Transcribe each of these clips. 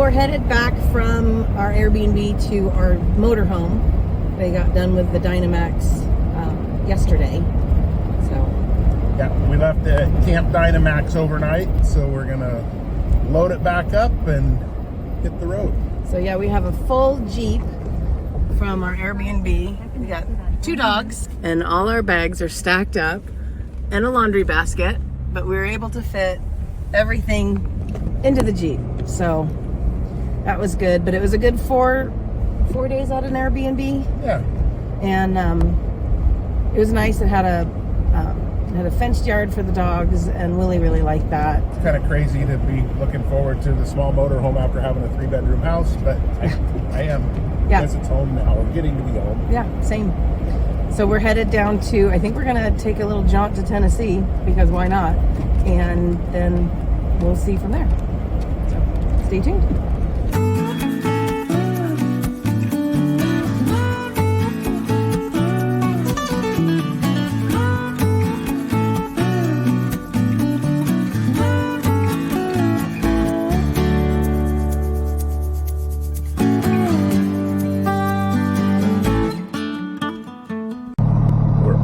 we're headed back from our Airbnb to our motorhome. They got done with the Dynamax yesterday. So yeah, we left at Camp Dynamax overnight, so we're gonna load it back up and hit the road. So yeah, we have a full Jeep from our Airbnb. We got 2 dogs and all our bags are stacked up and a laundry basket, but we were able to fit everything into the Jeep. So that was good, but it was a good 4 days out in Airbnb. Yeah. And it was nice. It had a fenced yard for the dogs, and Willie really liked that. It's kind of crazy to be looking forward to the small motorhome after having a 3-bedroom house, but I am, because it's home now, or getting to be home. Yeah, same. So we're headed down to, I think we're going to take a little jaunt to Tennessee, because why not? And then we'll see from there. So stay tuned.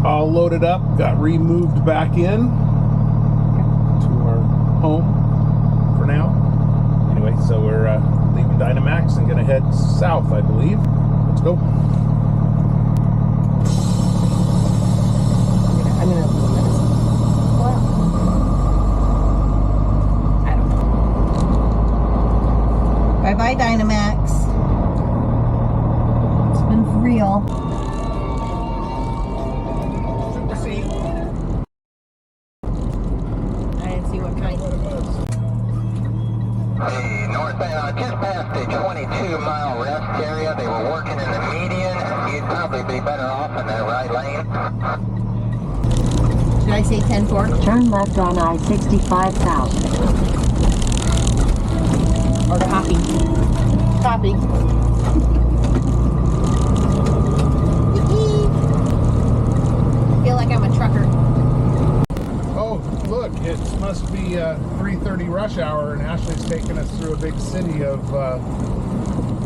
All loaded up, got removed back in to our home for now. Anyway, so we're leaving Dynamax and gonna head south, I believe. Let's go. I'm gonna open the medicine. Wow. I don't know. Bye-bye, Dynamax. It's been real. Just past the 22-mile rest area. They were working in the median. You'd probably be better off in that right lane. Should I say 10-4? Turn left on I-65 south. Or copy? Copy. I feel like I'm a trucker. Oh, look, it must be 3:30 rush hour, and Ashley's taking us through a big city of,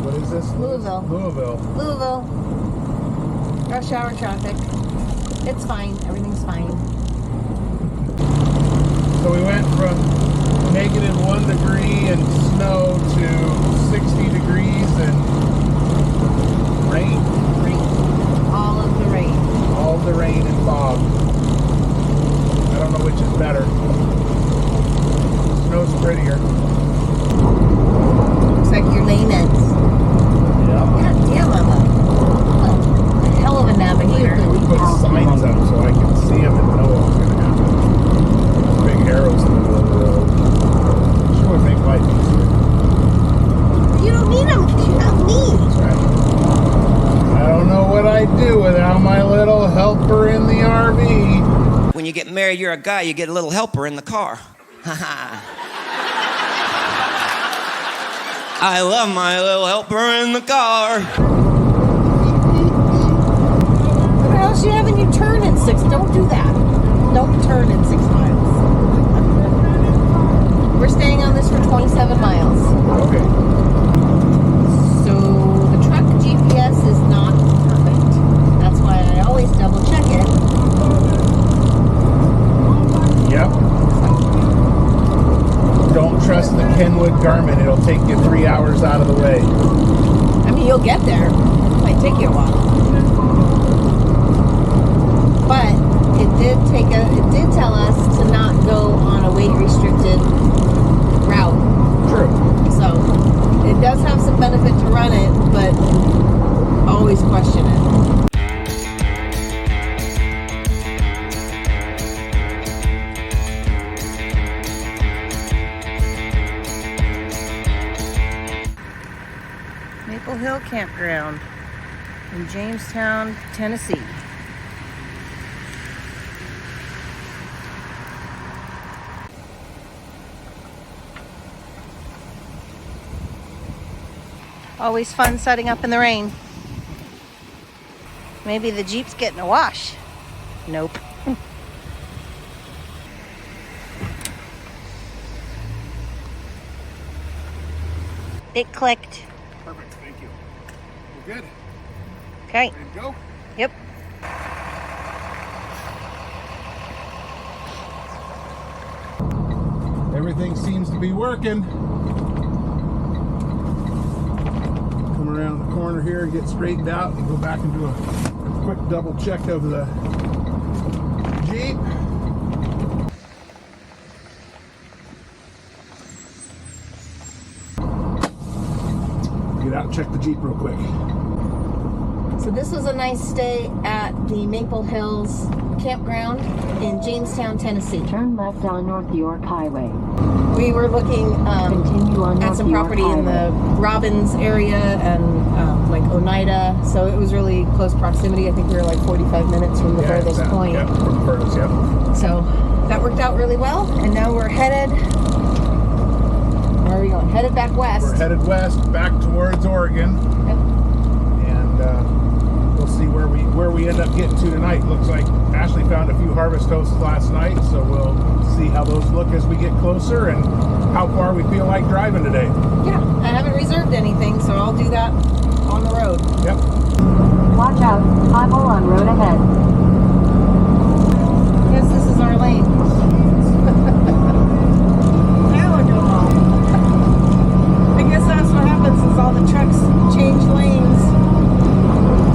what is this? Louisville. Louisville. Rush hour traffic. It's fine. Everything's fine. So we went from -1 degree and snow to 60 degrees and rain. All of the rain. All of the rain and fog. I don't know which is better. Snow's prettier. Looks like your lane ends. Yeah. God damn, I'm a hell of a navigator. We put signs up so I can see them and know what's going to happen. Big arrows in the middle of the road. Sure would make life easier. You don't need them because you have me. That's right. I don't know what I'd do without my little helper in the RV. When you get married, you're a guy, you get a little helper in the car. I love my little helper in the car. What else you having you turn in 6? Don't do that. Don't turn in 6 miles. We're staying on this for 27 miles. Okay. So the truck GPS is not perfect. That's why I always double check it. Yep. Don't trust the Kenwood Garmin. It'll take you 3 hours out of the way. I mean, you'll get there. It might take you a while. But it did tell us to not go on a weight restricted route. True. So it does have some benefit to run it, but always question it. Maple Hill Campground in Jamestown, Tennessee. Always fun setting up in the rain. Maybe the Jeep's getting a wash. Nope. It clicked. Perfect, thank you. We're good. Okay. Ready to go? Yep. Everything seems to be working. Come around the corner here and get straightened out and go back and do a quick double check of the Jeep. Get out and check the Jeep real quick. So this was a nice stay at the Maple Hills campground in Jamestown, Tennessee. Turn left on North York Highway. We were looking Continue on at North some York property in the Highway. Robbins area and like Oneida, so it was really close proximity. I think we were like 45 minutes from the furthest exactly. point. Yep, from the furthest, yep. So that worked out really well, and now we're headed. Where are we going? Headed back west. We're headed west, back towards Oregon, Yep. and we'll see where we end up getting to tonight. Looks like Ashley found a few harvest toasts last night, so we'll see how those look as we get closer and how far we feel like driving today. Yeah, I haven't reserved anything, so I'll do that on the road. Yep. Watch out. Pothole on road ahead. I guess this is our lane. Now we're doing all. I guess that's what happens is all the trucks change lanes.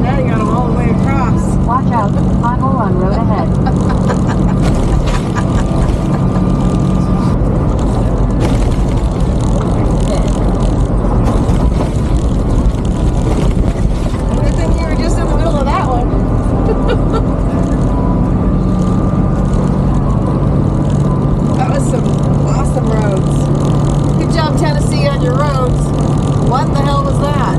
Now you got them all the way across. Watch out. Pothole on road ahead. Good thing you were just in the middle of that one. That was some awesome roads. Good job, Tennessee, on your roads. What the hell was that?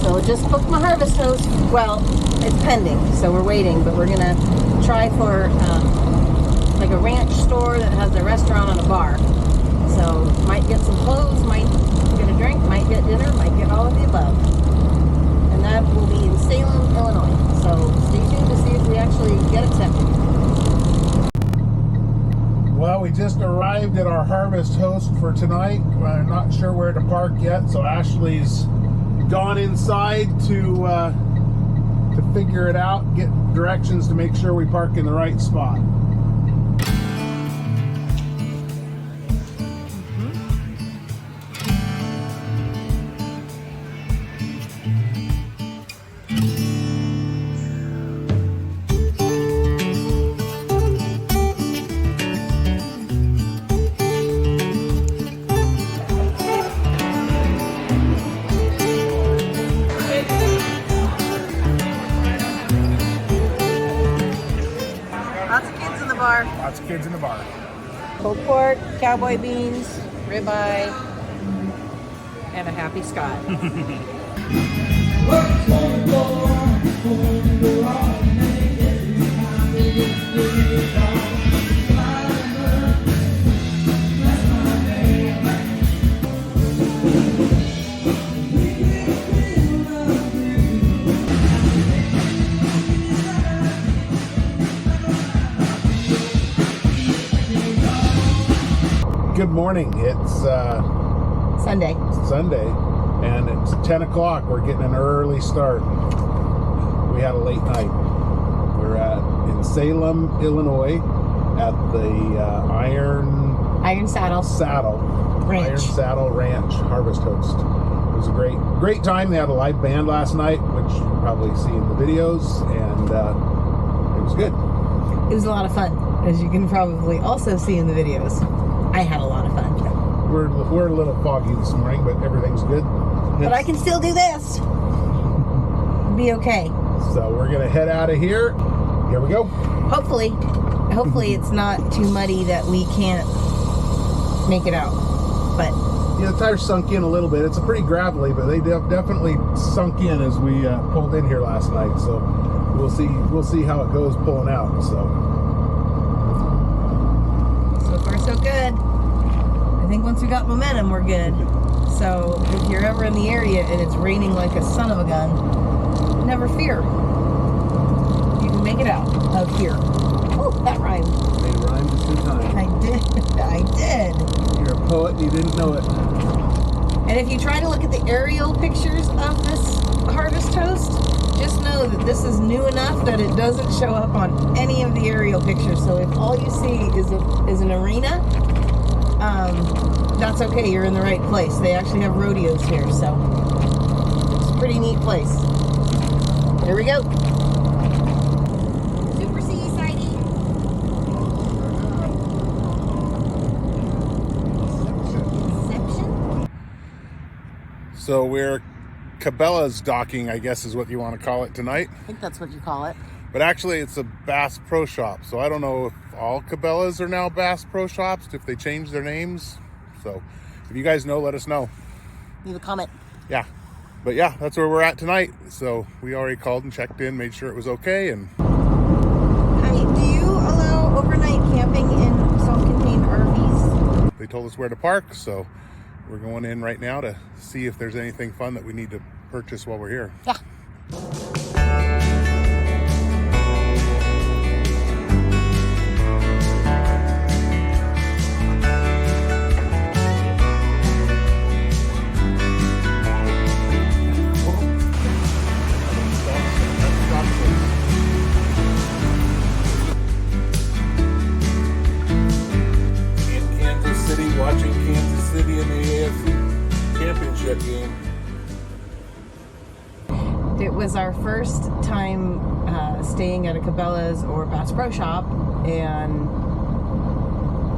So I just booked my harvest toast. Well, it's pending, so we're waiting, but we're gonna try for like a ranch store that has a restaurant and a bar. So might get some clothes, might get a drink, might get dinner, might get all of the above. And that will be in Salem, Illinois. So stay tuned to see if we actually get accepted. Well, we just arrived at our harvest host for tonight. We're not sure where to park yet, so Ashley's gone inside to figure it out, get directions to make sure we park in the right spot. Lots of kids in the bar. Lots of kids in the bar. Pulled pork, cowboy beans, ribeye, and a happy Scott. Good morning. It's Sunday. Sunday, and it's 10 o'clock. We're getting an early start. We had a late night. We're in Salem, Illinois, at the Iron Saddle Ranch. Iron Saddle Ranch Harvest Host. It was a great time. They had a live band last night, which you'll probably see in the videos, and it was good. It was a lot of fun, as you can probably also see in the videos. I had a lot of fun. We're a little foggy this morning, but everything's good. But I can still do this. Be okay. So we're gonna head out of here. Here we go. Hopefully it's not too muddy that we can't make it out. But Yeah, the tires sunk in a little bit. It's a pretty gravelly, but they definitely sunk in as we pulled in here last night. So we'll see how it goes pulling out. so far so good. I think once we got momentum, we're good. So if you're ever in the area and it's raining like a son of a gun, never fear. You can make it out of here. Oh, that rhymed. Made a rhyme just in time. I did. You're a poet and you didn't know it. And if you try to look at the aerial pictures of this harvest toast, just know that this is new enough that it doesn't show up on any of the aerial pictures. So if all you see is an arena, that's okay, you're in the right place. They actually have rodeos here, so it's a pretty neat place. Here we go. Super C sighting. Inception? So we're Cabela's docking, I guess is what you want to call it tonight. I think that's what you call it. But actually it's a Bass Pro Shop. So I don't know if all Cabela's are now Bass Pro Shops, if they changed their names. So if you guys know, let us know. Leave a comment. Yeah. But yeah, that's where we're at tonight. So we already called and checked in, made sure it was okay. And Hi, do you allow overnight camping in self-contained RVs? they told us where to park. So we're going in right now to see if there's anything fun that we need to purchase while we're here. Yeah. Watching Kansas City in the AFC Championship game. It was our first time staying at a Cabela's or Bass Pro Shop, and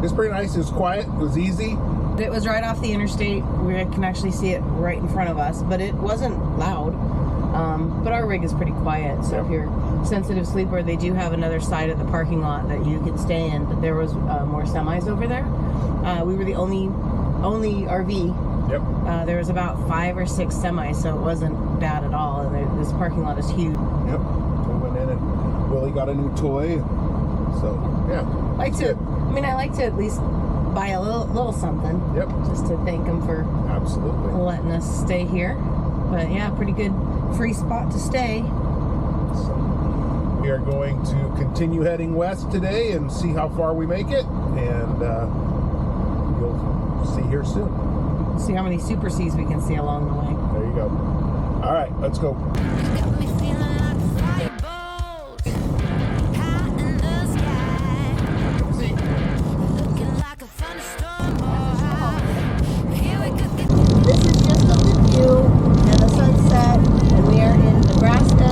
It's pretty nice. It was quiet. It was easy. it was right off the interstate. We can actually see it right in front of us, but it wasn't loud. But our rig is pretty quiet, so if you're a sensitive sleeper, they do have another side of the parking lot that you could stay in, but there was more semis over there. We were the only RV. Yep. There was about 5 or 6 semis, so it wasn't bad at all. And this parking lot is huge. Yep. We went in and Willie got a new toy. So yeah. I like to at least buy a little something. Yep. Just to thank them for Absolutely. letting us stay here. But yeah, pretty good free spot to stay. So we are going to continue heading west today and see how far we make it, and you'll see here soon. See how many Super Cs we can see along the way. There you go. All right, let's go. Got me feeling like a firebolt high in the sky. Looking like a thunderstorm. Here we go. This is just of the view and the sunset, and we are in Nebraska,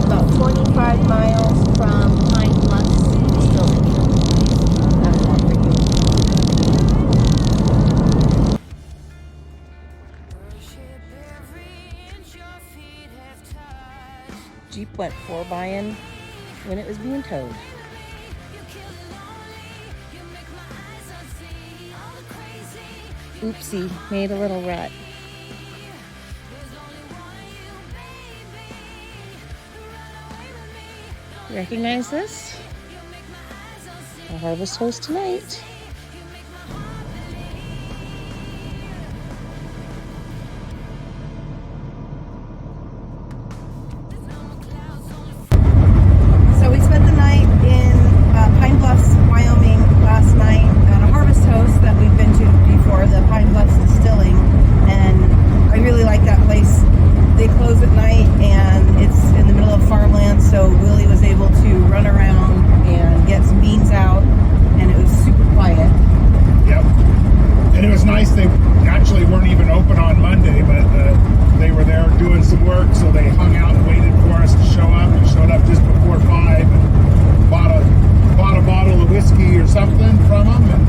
about 25 miles from Pine Bluff Distilling. That's all for you. Jeep went 4-by-in when it was being towed. Oopsie, made a little rut. Recognize this? A harvest toast tonight. So we spent the night in Pine Bluffs, Wyoming last night at a harvest host that we've been to before, the Pine Bluffs Distilling, and I really like that place. They close at night and it's in the middle of farmland, so Willie was able to run around and get some beans out, and it was super quiet. Yep. And it was nice. They actually weren't even open on Monday, but they were there doing some work, so they hung out and waited for us to show up, and showed up just before 5 and bought a bottle of whiskey or something from them, and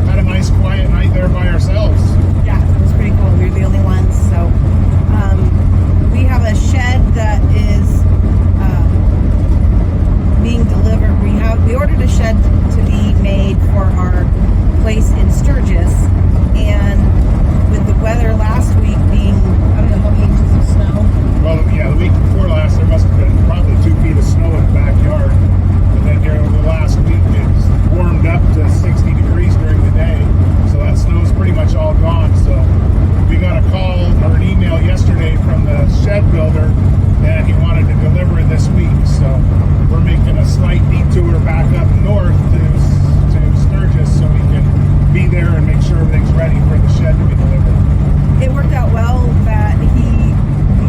had a nice quiet night there by ourselves. Yeah, it was pretty cool. We were the only ones, so we have a shed that is being delivered. We ordered a shed to be made for our place in Sturgis, and with the weather last week being, I don't know how many inches of snow. Well, yeah, the week before last, there must have been probably 2 feet of snow in the backyard. And then during the last week, it's warmed up to 60 degrees during the day. So that snow's pretty much all gone. So we got a call or an email yesterday from the shed builder that he wanted to deliver it this week. So we're making a slight detour back up north to Sturgis so we can be be there and make sure everything's ready for the shed to be delivered. It worked out well that he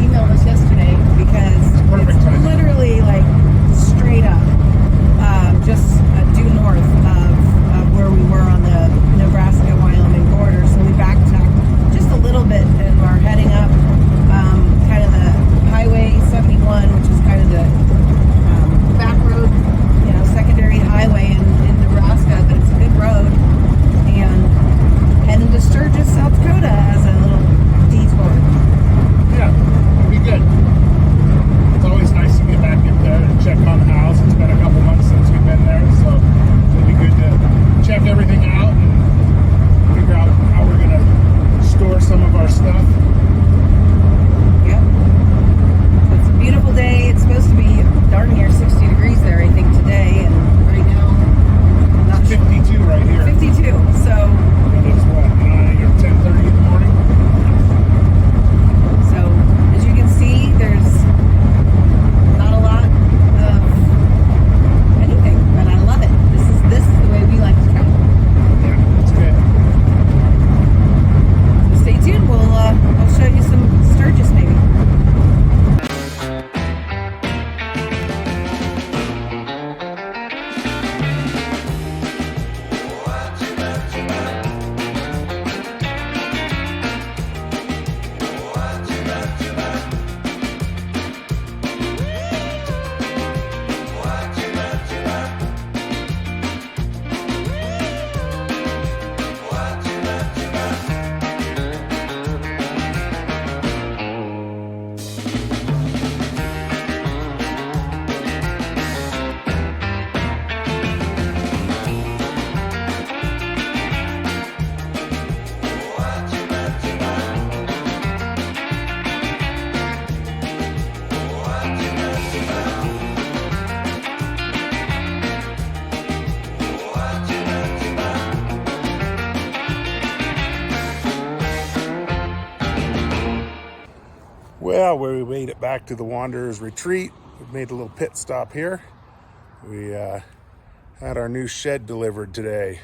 emailed us yesterday because Perfect it's timing. literally like straight up, just due north of where we were on the Nebraska-Wyoming border. So we backtracked just a little bit and we're heading up kind of the Highway 71, which is kind of the back road, you know, secondary highway in Nebraska, but it's a good road. And heading to Sturgis, South Dakota as a little detour. Yeah, it'll be good. It's always nice to get back in there and check on the house. It's been a couple months since we've been there, so it'll be good to check everything out and figure out how we're going to store some of our stuff. Yep. It's a beautiful day. It's supposed to be darn near 60 degrees there, I think, today. And right now, I'm not It's 52 right here. 52. So, And it's what, 9 or 10:30 in the morning? as you can see, there's not a lot of anything, but I love it. This is the way we like to travel. Yeah, it's good. So stay tuned. We'll show you some Sturgis maybe. Well, we made it back to the Wanderers Retreat. We've made a little pit stop here. We had our new shed delivered today.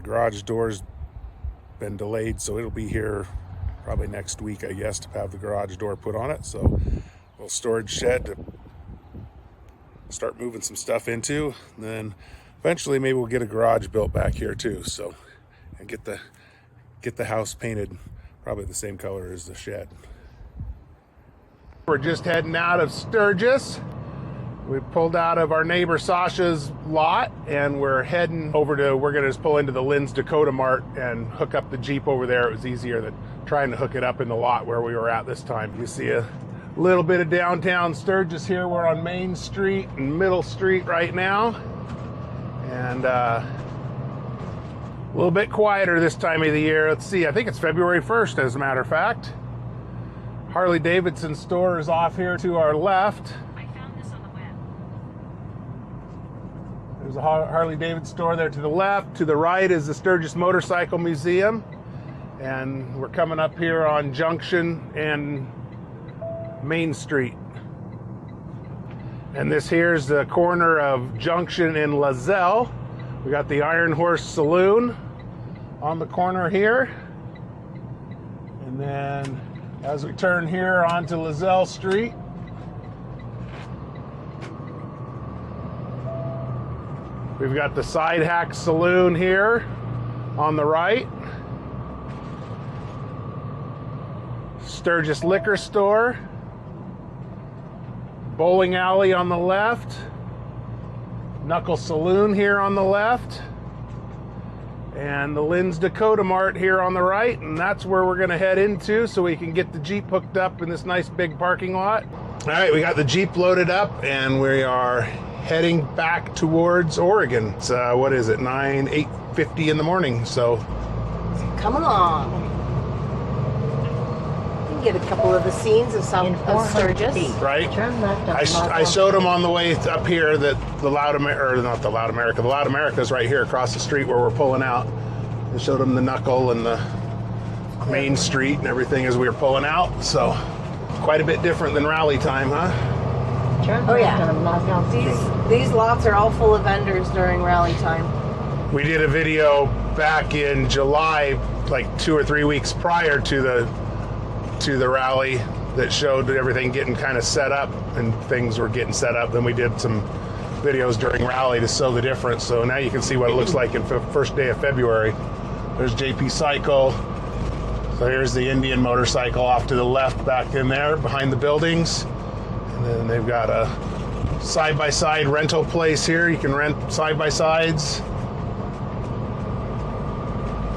Garage door's been delayed, so it'll be here probably next week, I guess, to have the garage door put on it. So a little storage shed to start moving some stuff into. And then eventually maybe we'll get a garage built back here too. So, and get the house painted probably the same color as the shed. We're just heading out of Sturgis. We pulled out of our neighbor Sasha's lot and we're heading over to, we're gonna just pull into the Lynn's Dakota Mart and hook up the Jeep over there. It was easier than trying to hook it up in the lot where we were at this time. You see a little bit of downtown Sturgis here. We're on Main Street and Middle Street right now. And a little bit quieter this time of the year. Let's see, I think it's February 1st as a matter of fact. Harley Davidson store is off here to our left. I found this on the web. There's a Harley Davidson store there to the left. To the right is the Sturgis Motorcycle Museum. And we're coming up here on Junction and Main Street. And this here's the corner of Junction and Lazelle. We got the Iron Horse Saloon on the corner here. And then as we turn here onto Lazelle Street, we've got the Side Hack Saloon here on the right. Sturgis Liquor Store. Bowling Alley on the left. Knuckle Saloon here on the left. And the Lynn's Dakota Mart here on the right. And that's where we're going to head into so we can get the Jeep hooked up in this nice big parking lot. All right, we got the Jeep loaded up and we are heading back towards Oregon. It's, what is it, 8:50 in the morning. So Come along. You can get a couple of the scenes of Sturgis. right? Turn left I showed them on the way up here that the Loud America, or not the Loud America, the Loud America is right here across the street where we're pulling out. I showed them the Knuckle and the Main Street and everything as we were pulling out. So quite a bit different than rally time, huh? Turn Oh left yeah. on Lazelle Street. These lots are all full of vendors during rally time. We did a video back in July, like 2 or 3 weeks prior to the rally, that showed everything getting kind of set up and things were getting set up. Then we did some videos during rally to show the difference. So now you can see what it looks like in first day of February. There's JP Cycle. So here's the Indian motorcycle off to the left back in there behind the buildings. And then they've got a side-by-side rental place here. You can rent side-by-sides.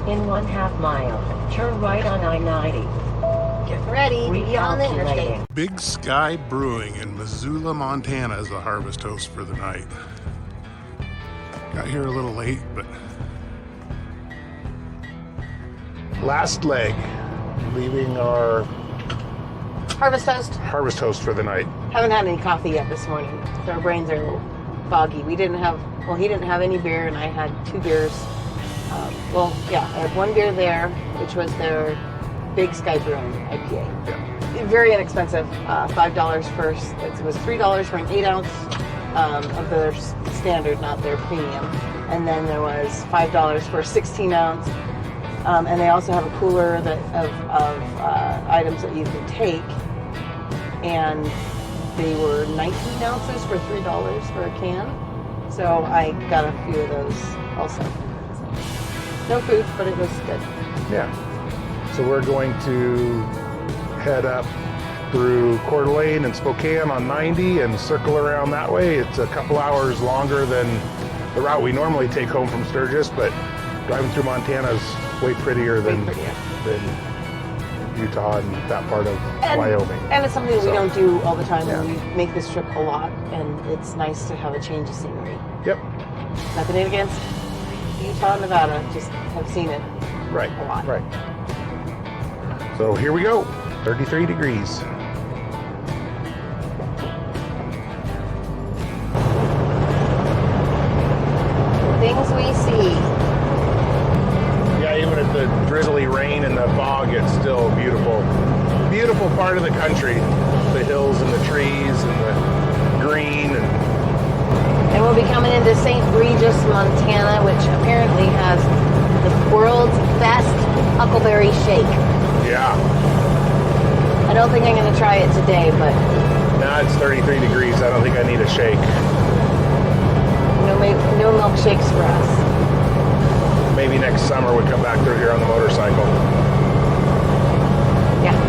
In 1/2 mile, turn right on I-90. Get ready to be on the interstate. Big Sky Brewing in Missoula, Montana is the harvest host for the night. Got here a little late, but last leg, leaving our Harvest Toast. harvest host for the night. Haven't had any coffee yet this morning, so our brains are a little foggy. He didn't have any beer, and I had 2 beers. I had 1 beer there, which was their Big Sky Brewing IPA. Yeah. Very inexpensive, $5 first. It was $3 for an 8 ounce of their standard, not their premium. And then there was $5 for a 16 ounce. And they also have a cooler of items that you can take. And they were 19 ounces for $3 for a can. So I got a few of those also. No food, but it was good. Yeah. So we're going to head up through Coeur d'Alene and Spokane on 90 and circle around that way. It's a couple hours longer than the route we normally take home from Sturgis, but driving through Montana is way prettier than Utah and that part of Wyoming. And it's something that we don't do all the time. Yeah. We make this trip a lot, and it's nice to have a change of scenery. Yep. Nothing against Utah and Nevada, just have seen it Right. a lot. Right. So here we go. 33 degrees. Things we see. Yeah, even at the drizzly rain and the fog, it's still beautiful. Beautiful part of the country. The hills and the trees and the green. And we'll be coming into St. Regis, Montana, which apparently has the world's best huckleberry shake. Yeah. I don't think I'm going to try it today, but Now it's 33 degrees. I don't think I need a shake. no milkshakes for us. Maybe next summer we come back through here on the motorcycle. Yeah.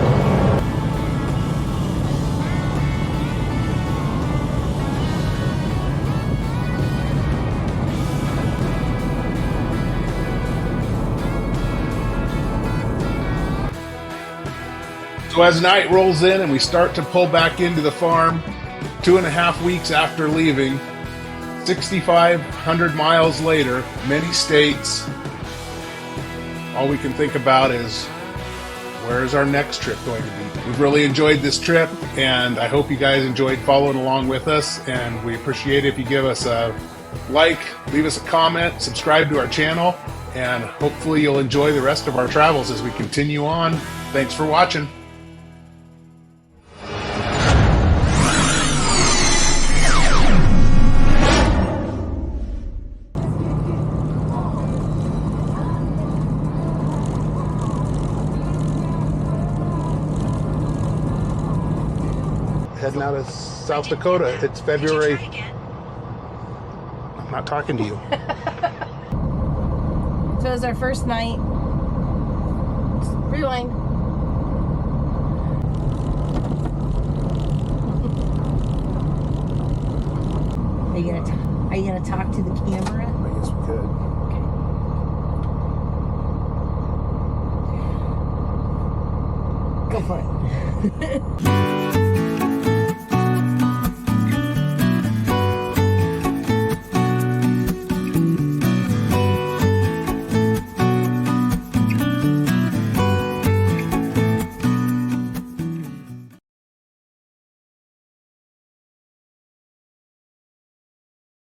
So as night rolls in and we start to pull back into the farm, 2.5 weeks after leaving, 6,500 miles later, many states, all we can think about is, where is our next trip going to be? We've really enjoyed this trip, and I hope you guys enjoyed following along with us, and we appreciate it if you give us a like, leave us a comment, subscribe to our channel, and hopefully you'll enjoy the rest of our travels as we continue on. Thanks for watching. Heading out of South Dakota. It's February. I'm not talking to you. So it was our first night. Rewind. Are you gonna talk to the camera? I guess we could. Go for it.